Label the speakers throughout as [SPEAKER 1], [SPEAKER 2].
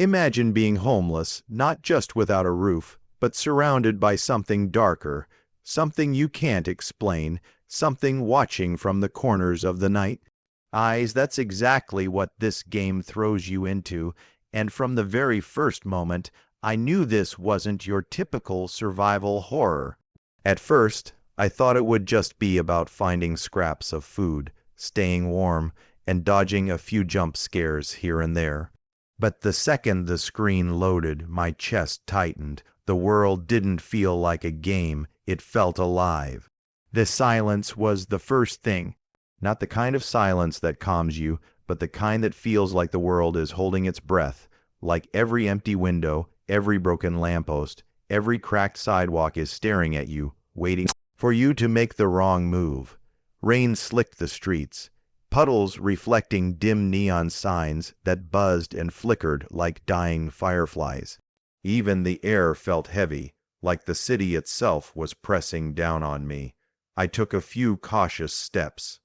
[SPEAKER 1] Imagine being homeless, not just without a roof, but surrounded by something darker, something you can't explain, something watching from the corners of the night. Eyes, that's exactly what this game throws you into, and from the very first moment, I knew this wasn't your typical survival horror. At first, I thought it would just be about finding scraps of food, staying warm, and dodging a few jump scares here and there. But the second the screen loaded, my chest tightened. The world didn't feel like a game, it felt alive. The silence was the first thing. Not the kind of silence that calms you, but the kind that feels like the world is holding its breath, like every empty window, every broken lamppost, every cracked sidewalk is staring at you, waiting for you to make the wrong move. Rain slicked the streets, puddles reflecting dim neon signs that buzzed and flickered like dying fireflies. Even the air felt heavy, like the city itself was pressing down on me. I took a few cautious steps.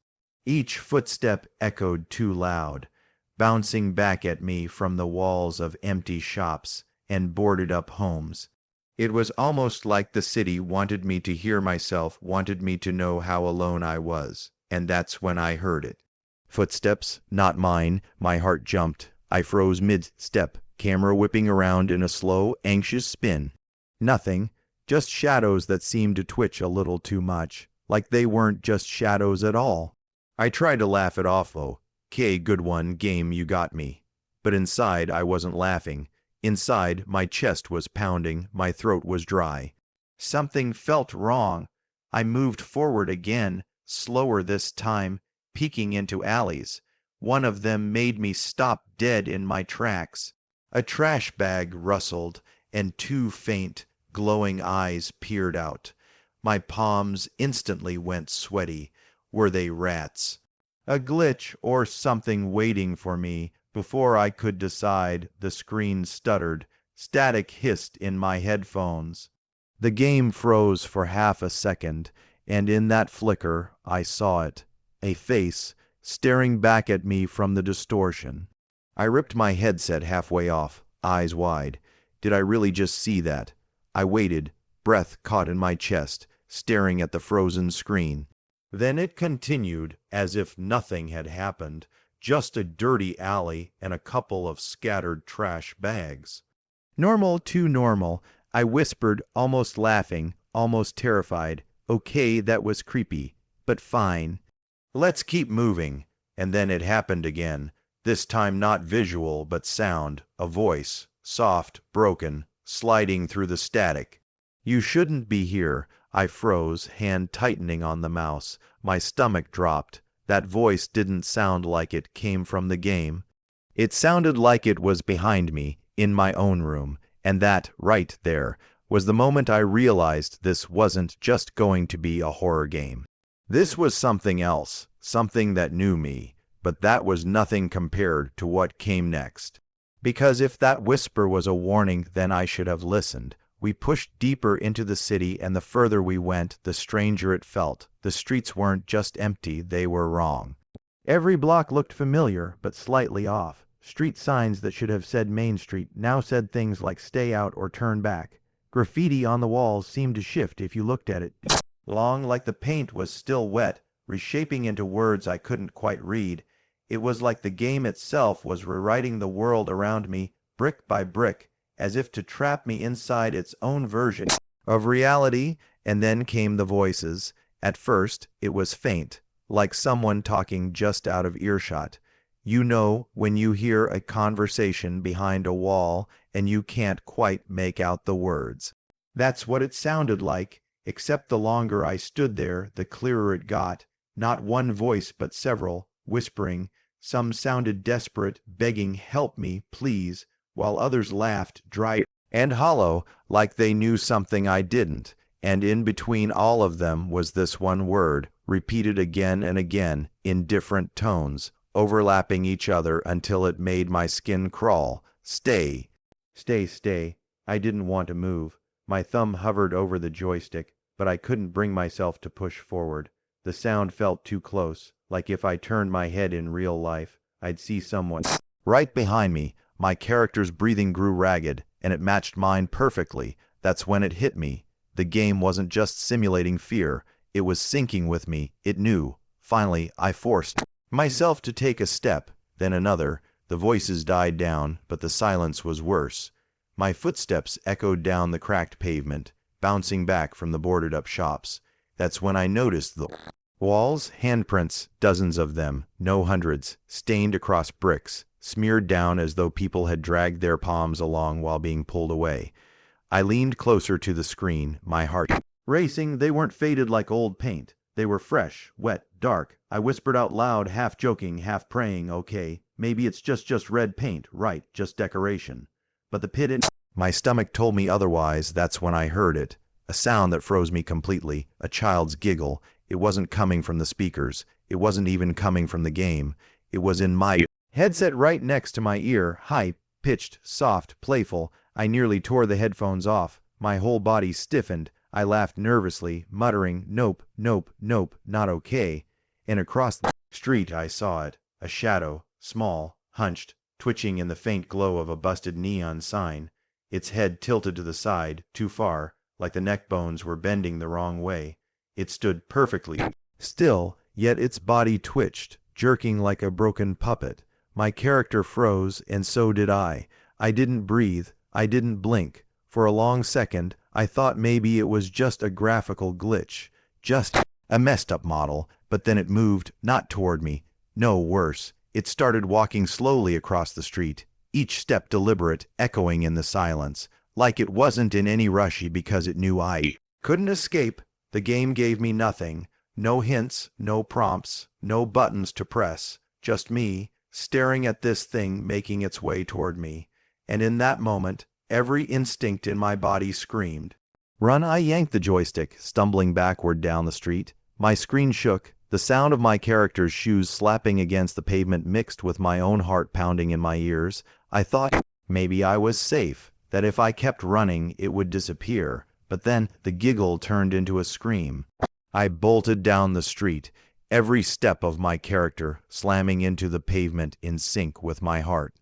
[SPEAKER 1] Each footstep echoed too loud, bouncing back at me from the walls of empty shops and boarded-up homes. It was almost like the city wanted me to hear myself, wanted me to know how alone I was, and that's when I heard it. Footsteps, not mine. My heart jumped. I froze mid-step, camera whipping around in a slow, anxious spin. Nothing, just shadows that seemed to twitch a little too much, like they weren't just shadows at all. I tried to laugh it off, though. "'Kay, good one, game, you got me." But inside, I wasn't laughing. Inside, my chest was pounding, my throat was dry. Something felt wrong. I moved forward again, slower this time, peeking into alleys. One of them made me stop dead in my tracks. A trash bag rustled, and two faint, glowing eyes peered out. My palms instantly went sweaty. Were they rats? A glitch or something waiting for me? Before I could decide, the screen stuttered. Static hissed in my headphones. The game froze for half a second, and in that flicker, I saw it. A face, staring back at me from the distortion. I ripped my headset halfway off, eyes wide. Did I really just see that? I waited, breath caught in my chest, staring at the frozen screen. Then it continued, as if nothing had happened, just a dirty alley and a couple of scattered trash bags. "Normal, too normal," I whispered, almost laughing, almost terrified. "Okay, that was creepy, but fine. Let's keep moving." And then it happened again, this time not visual but sound, a voice, soft, broken, sliding through the static. "You shouldn't be here." I froze, hand tightening on the mouse. My stomach dropped. That voice didn't sound like it came from the game. It sounded like it was behind me, in my own room, and that, right there, was the moment I realized this wasn't just going to be a horror game. This was something else, something that knew me, but that was nothing compared to what came next. Because if that whisper was a warning, then I should have listened. We pushed deeper into the city, and the further we went, the stranger it felt. The streets weren't just empty, they were wrong. Every block looked familiar, but slightly off. Street signs that should have said Main Street now said things like "Stay out" or "Turn back." Graffiti on the walls seemed to shift if you looked at it. Long, like the paint was still wet, reshaping into words I couldn't quite read. It was like the game itself was rewriting the world around me, brick by brick, as if to trap me inside its own version of reality. And then came the voices. At first, it was faint, like someone talking just out of earshot. You know, when you hear a conversation behind a wall and you can't quite make out the words. That's what it sounded like, except the longer I stood there, the clearer it got. Not one voice, but several, whispering. Some sounded desperate, begging, "Help me, please," while others laughed, dry and hollow, like they knew something I didn't. And in between all of them was this one word, repeated again and again, in different tones, overlapping each other until it made my skin crawl. "Stay." Stay, stay. I didn't want to move. My thumb hovered over the joystick, but I couldn't bring myself to push forward. The sound felt too close, like if I turned my head in real life, I'd see someone right behind me, My character's breathing grew ragged, and it matched mine perfectly. That's when it hit me. The game wasn't just simulating fear, it was syncing with me. It knew. Finally, I forced myself to take a step, then another. The voices died down, but the silence was worse. My footsteps echoed down the cracked pavement, bouncing back from the boarded-up shops. That's when I noticed the walls, handprints, dozens of them, no hundreds, stained across bricks, smeared down as though people had dragged their palms along while being pulled away. I leaned closer to the screen, my heart racing. They weren't faded like old paint. They were fresh, wet, dark. I whispered out loud, half joking, half praying, okay, maybe it's just red paint, right, just decoration. But the pit in my stomach told me otherwise. That's when I heard it. A sound that froze me completely, a child's giggle. It wasn't coming from the speakers. It wasn't even coming from the game. It was in my headset right next to my ear, high-pitched, soft, playful. I nearly tore the headphones off. My whole body stiffened. I laughed nervously, muttering, nope, nope, nope, not okay. And across the street I saw it, a shadow, small, hunched, twitching in the faint glow of a busted neon sign. Its head tilted to the side, too far, like the neck bones were bending the wrong way. It stood perfectly still, yet its body twitched, jerking like a broken puppet. My character froze, and so did I. I didn't breathe. I didn't blink. For a long second, I thought maybe it was just a graphical glitch, just a messed-up model, but then it moved, not toward me. No, worse. It started walking slowly across the street, each step deliberate, echoing in the silence, like it wasn't in any rush because it knew I couldn't escape. The game gave me nothing, no hints, no prompts, no buttons to press, just me, staring at this thing making its way toward me. And in that moment, every instinct in my body screamed, run! I yanked the joystick, stumbling backward down the street. My screen shook. The sound of my character's shoes slapping against the pavement mixed with my own heart pounding in my ears. I thought maybe I was safe, that if I kept running it would disappear. But then the giggle turned into a scream. I bolted down the street, every step of my character slamming into the pavement in sync with my heart.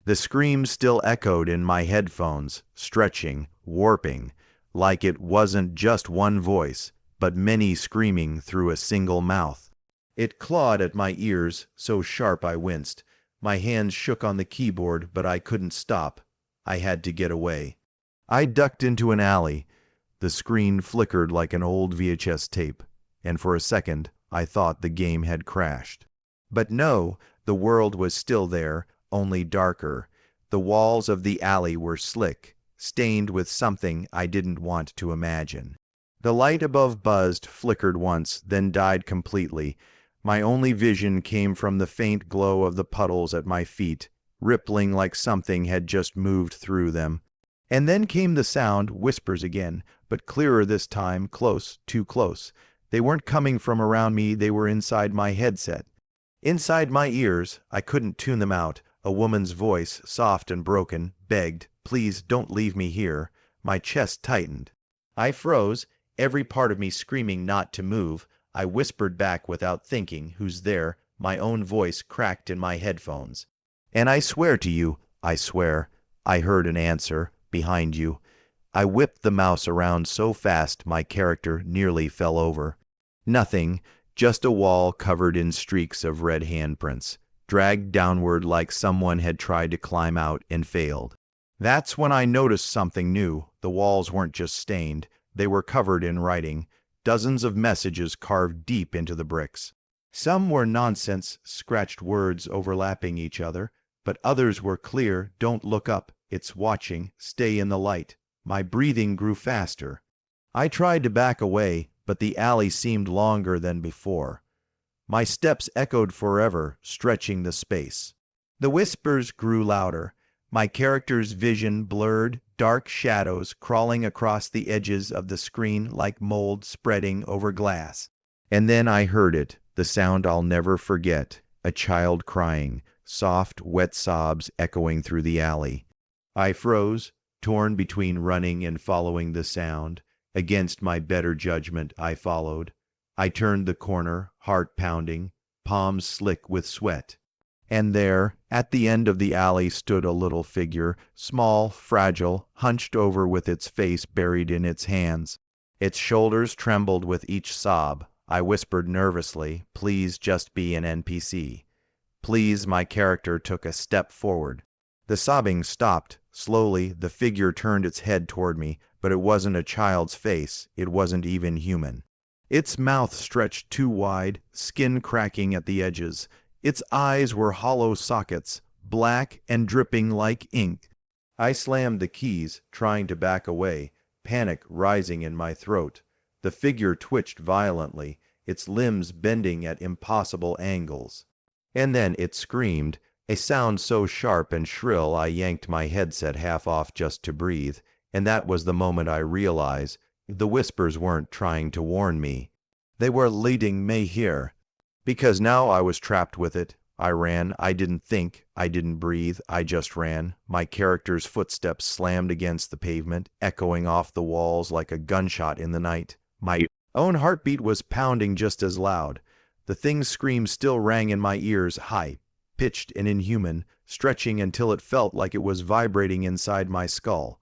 [SPEAKER 1] The scream still echoed in my headphones, stretching, warping, like it wasn't just one voice, but many screaming through a single mouth. It clawed at my ears, so sharp I winced. My hands shook on the keyboard, but I couldn't stop. I had to get away. I ducked into an alley. The screen flickered like an old VHS tape, and for a second I thought the game had crashed. But no, the world was still there, only darker. The walls of the alley were slick, stained with something I didn't want to imagine. The light above buzzed, flickered once, then died completely. My only vision came from the faint glow of the puddles at my feet, rippling like something had just moved through them. And then came the sound, whispers again, but clearer this time, close, too close. They weren't coming from around me, they were inside my headset. Inside my ears, I couldn't tune them out. A woman's voice, soft and broken, begged, please don't leave me here. My chest tightened. I froze, every part of me screaming not to move. I whispered back without thinking, who's there? My own voice cracked in my headphones. And I swear to you, I swear, I heard an answer, behind you. I whipped the mouse around so fast my character nearly fell over. Nothing, just a wall covered in streaks of red handprints, dragged downward like someone had tried to climb out and failed. That's when I noticed something new. The walls weren't just stained, they were covered in writing, dozens of messages carved deep into the bricks. Some were nonsense, scratched words overlapping each other, but others were clear, don't look up, it's watching, stay in the light. My breathing grew faster. I tried to back away, but the alley seemed longer than before. My steps echoed forever, stretching the space. The whispers grew louder. My character's vision blurred, dark shadows crawling across the edges of the screen like mold spreading over glass. And then I heard it, the sound I'll never forget, a child crying, soft, wet sobs echoing through the alley. I froze, torn between running and following the sound. Against my better judgment, I followed. I turned the corner, heart pounding, palms slick with sweat. And there, at the end of the alley, stood a little figure, small, fragile, hunched over with its face buried in its hands. Its shoulders trembled with each sob. I whispered nervously, "Please just be an NPC. Please." My character took a step forward. The sobbing stopped. Slowly, the figure turned its head toward me, but it wasn't a child's face. It wasn't even human. Its mouth stretched too wide, skin cracking at the edges. Its eyes were hollow sockets, black and dripping like ink. I slammed the keys, trying to back away, panic rising in my throat. The figure twitched violently, its limbs bending at impossible angles. And then it screamed, a sound so sharp and shrill I yanked my headset half off just to breathe, and that was the moment I realized the whispers weren't trying to warn me. They were leading me here. Because now I was trapped with it. I ran. I didn't think. I didn't breathe. I just ran. My character's footsteps slammed against the pavement, echoing off the walls like a gunshot in the night. My own heartbeat was pounding just as loud. The thing's scream still rang in my ears, high, pitched and inhuman, stretching until it felt like it was vibrating inside my skull.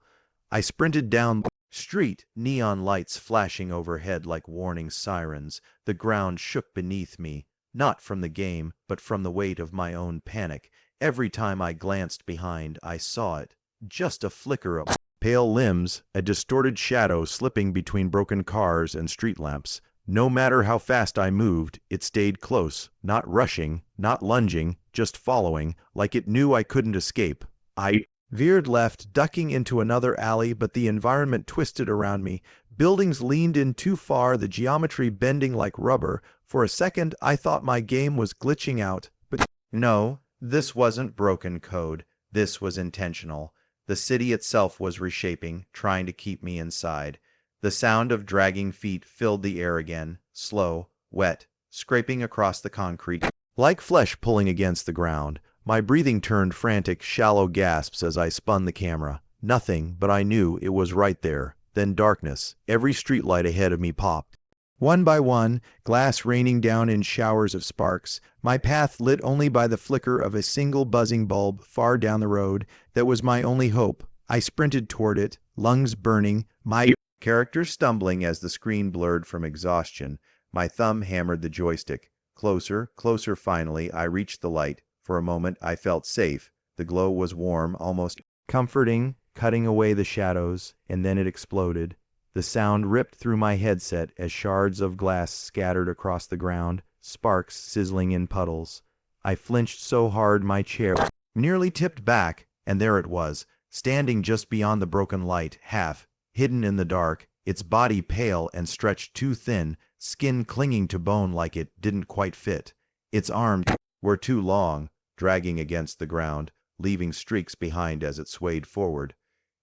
[SPEAKER 1] I sprinted down the street, neon lights flashing overhead like warning sirens. The ground shook beneath me. Not from the game, but from the weight of my own panic. Every time I glanced behind, I saw it. Just a flicker of pale limbs, a distorted shadow slipping between broken cars and street lamps. No matter how fast I moved, it stayed close, not rushing, not lunging, just following, like it knew I couldn't escape. I veered left, ducking into another alley, but the environment twisted around me. Buildings leaned in too far, the geometry bending like rubber. For a second, I thought my game was glitching out, but no, this wasn't broken code. This was intentional. The city itself was reshaping, trying to keep me inside. The sound of dragging feet filled the air again, slow, wet, scraping across the concrete, like flesh pulling against the ground. My breathing turned frantic, shallow gasps as I spun the camera. Nothing, but I knew it was right there. Then darkness. Every streetlight ahead of me popped. One by one, glass raining down in showers of sparks, my path lit only by the flicker of a single buzzing bulb far down the road. That was my only hope. I sprinted toward it, lungs burning, my character stumbling as the screen blurred from exhaustion. My thumb hammered the joystick. Closer, closer finally, I reached the light. For a moment, I felt safe. The glow was warm, almost comforting, cutting away the shadows, and then it exploded. The sound ripped through my headset as shards of glass scattered across the ground, sparks sizzling in puddles. I flinched so hard my chair nearly tipped back, and there it was, standing just beyond the broken light, half hidden in the dark, its body pale and stretched too thin, skin clinging to bone like it didn't quite fit. Its arms were too long, dragging against the ground, leaving streaks behind as it swayed forward.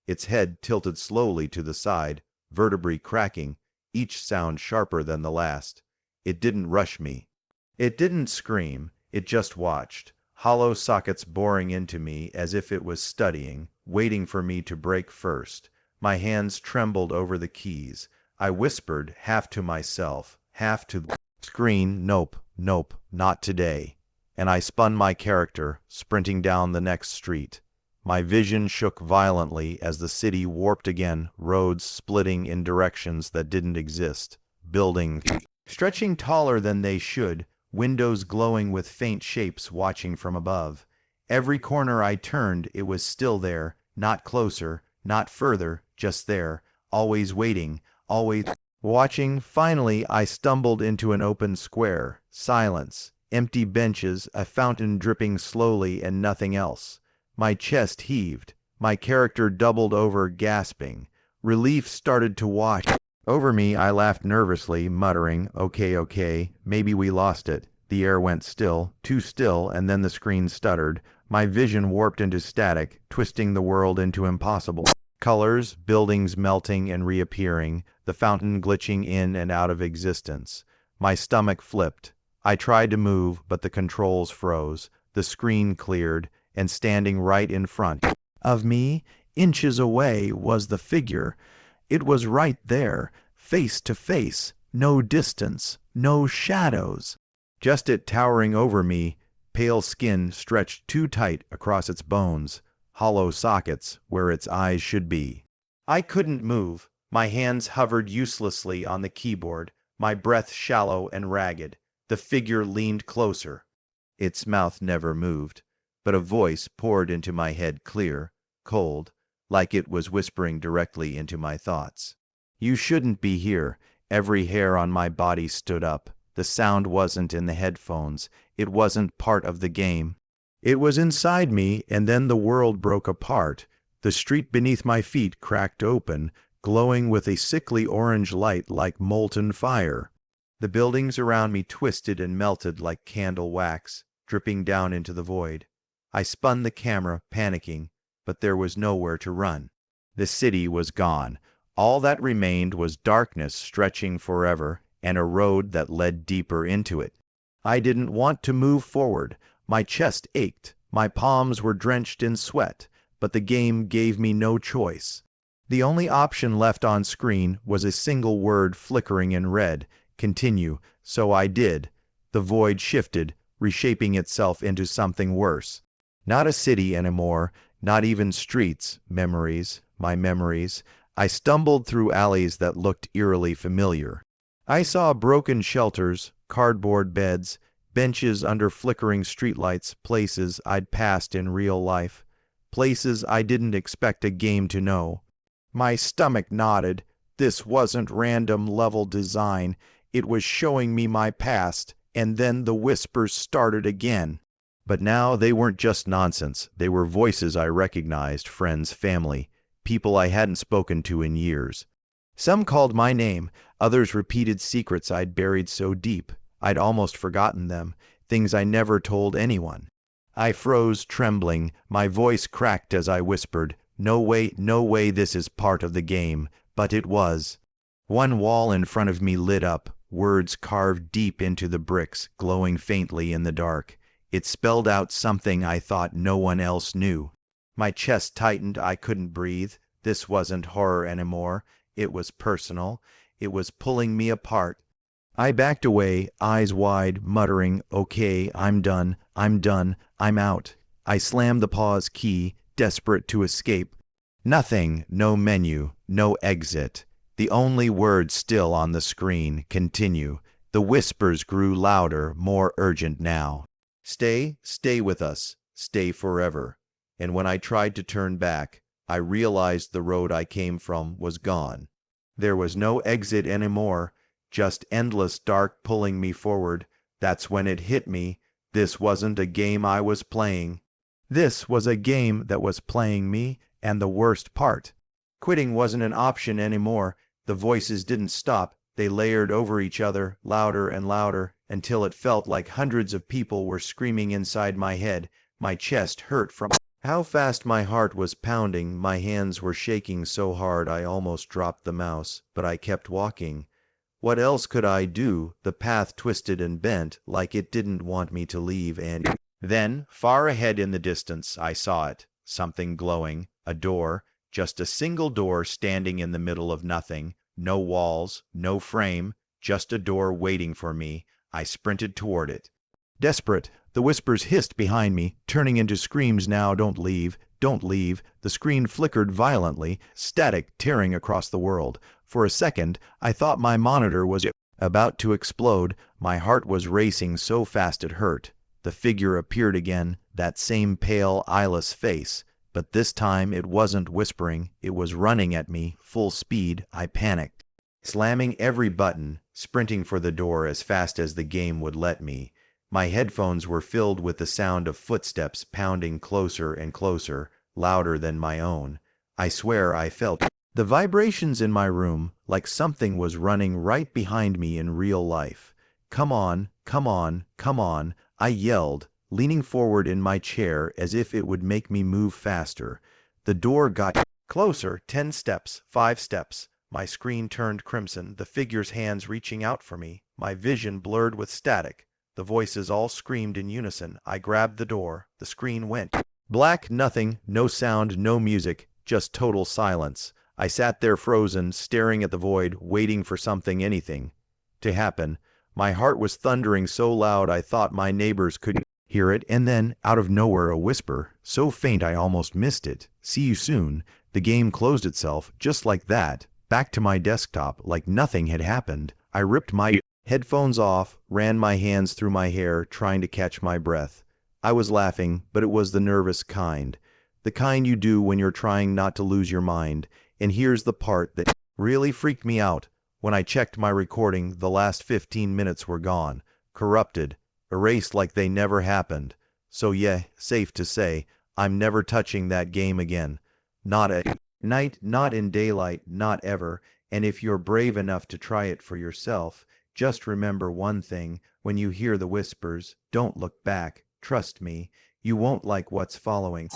[SPEAKER 1] Its head tilted slowly to the side, vertebrae cracking, each sound sharper than the last. It didn't rush me. It didn't scream. It just watched, hollow sockets boring into me as if it was studying, waiting for me to break first. My hands trembled over the keys. I whispered, half to myself, half to the screen, "Nope, nope, not today." And I spun my character, sprinting down the next street. My vision shook violently as the city warped again, roads splitting in directions that didn't exist, buildings stretching taller than they should, windows glowing with faint shapes watching from above. Every corner I turned, it was still there, not closer, not further, just there, always waiting, always watching. Finally, I stumbled into an open square. Silence, empty benches, a fountain dripping slowly, and nothing else. My chest heaved. My character doubled over, gasping. Relief started to wash over me. I laughed nervously, muttering, "Okay, okay, maybe we lost it." The air went still, too still, and then the screen stuttered. My vision warped into static, twisting the world into impossible colors, buildings melting and reappearing, the fountain glitching in and out of existence. My stomach flipped. I tried to move, but the controls froze. The screen cleared, and standing right in front of me, inches away, was the figure. It was right there, face to face, no distance, no shadows. Just it towering over me, pale skin stretched too tight across its bones, hollow sockets where its eyes should be. I couldn't move. My hands hovered uselessly on the keyboard, my breath shallow and ragged. The figure leaned closer. Its mouth never moved, but a voice poured into my head clear, cold, like it was whispering directly into my thoughts. You shouldn't be here. Every hair on my body stood up. The sound wasn't in the headphones. It wasn't part of the game. It was inside me, and then the world broke apart. The street beneath my feet cracked open, glowing with a sickly orange light like molten fire. The buildings around me twisted and melted like candle wax, dripping down into the void. I spun the camera, panicking, but there was nowhere to run. The city was gone. All that remained was darkness stretching forever, and a road that led deeper into it. I didn't want to move forward. My chest ached. My palms were drenched in sweat, but the game gave me no choice. The only option left on screen was a single word flickering in red, continue, so I did. The void shifted, reshaping itself into something worse. Not a city anymore, not even streets, memories, my memories. I stumbled through alleys that looked eerily familiar. I saw broken shelters, cardboard beds, benches under flickering streetlights, places I'd passed in real life, places I didn't expect a game to know. My stomach nodded. This wasn't random level design. It was showing me my past, and then the whispers started again. But now they weren't just nonsense. They were voices I recognized, friends, family, people I hadn't spoken to in years. Some called my name, others repeated secrets I'd buried so deep I'd almost forgotten them, things I never told anyone. I froze, trembling. My voice cracked as I whispered, no way this is part of the game, but it was. One wall in front of me lit up, words carved deep into the bricks, glowing faintly in the dark. It spelled out something I thought no one else knew. My chest tightened. I couldn't breathe. This wasn't horror anymore. It was personal. It was pulling me apart. I backed away, eyes wide, muttering, okay, I'm done, I'm out. I slammed the pause key, desperate to escape. Nothing, no menu, no exit. The only word still on the screen, continue. The whispers grew louder, more urgent now. Stay with us, stay forever. And when I tried to turn back, I realized the road I came from was gone. There was no exit anymore, just endless dark pulling me forward. That's when it hit me. This wasn't a game I was playing. This was a game that was playing me, and the worst part. Quitting wasn't an option anymore. The voices didn't stop. They layered over each other, louder and louder, until it felt like hundreds of people were screaming inside my head. My chest hurt from how fast my heart was pounding. My hands were shaking so hard I almost dropped the mouse, but I kept walking. What else could I do? The path twisted and bent, like it didn't want me to leave, and then, far ahead in the distance, I saw it. Something glowing. A door. Just a single door standing in the middle of nothing. No walls, no frame, just a door waiting for me. I sprinted toward it. Desperate, the whispers hissed behind me, turning into screams now. Don't leave, don't leave. The screen flickered violently, static tearing across the world. For a second, I thought my monitor was about to explode. My heart was racing so fast it hurt. The figure appeared again, that same pale, eyeless face. But this time it wasn't whispering, it was running at me, full speed. I panicked, slamming every button, sprinting for the door as fast as the game would let me. My headphones were filled with the sound of footsteps pounding closer and closer, louder than my own. I swear I felt the vibrations in my room, like something was running right behind me in real life. Come on, come on, come on, I yelled, leaning forward in my chair as if it would make me move faster. The door got closer, 10 steps, 5 steps. My screen turned crimson, the figure's hands reaching out for me, my vision blurred with static. The voices all screamed in unison. I grabbed the door. The screen went black, nothing, no sound, no music, just total silence. I sat there frozen, staring at the void, waiting for something, anything, to happen. My heart was thundering so loud I thought my neighbors could hear it, and then, out of nowhere, a whisper, so faint I almost missed it. See you soon. The game closed itself, just like that, back to my desktop, like nothing had happened. I ripped my headphones off, ran my hands through my hair, trying to catch my breath. I was laughing, but it was the nervous kind. The kind you do when you're trying not to lose your mind. And here's the part that really freaked me out. When I checked my recording, the last 15 minutes were gone, corrupted, erased like they never happened. So yeah, safe to say, I'm never touching that game again. Not at night, not in daylight, not ever. And if you're brave enough to try it for yourself, just remember one thing: when you hear the whispers, don't look back. Trust me, you won't like what's following.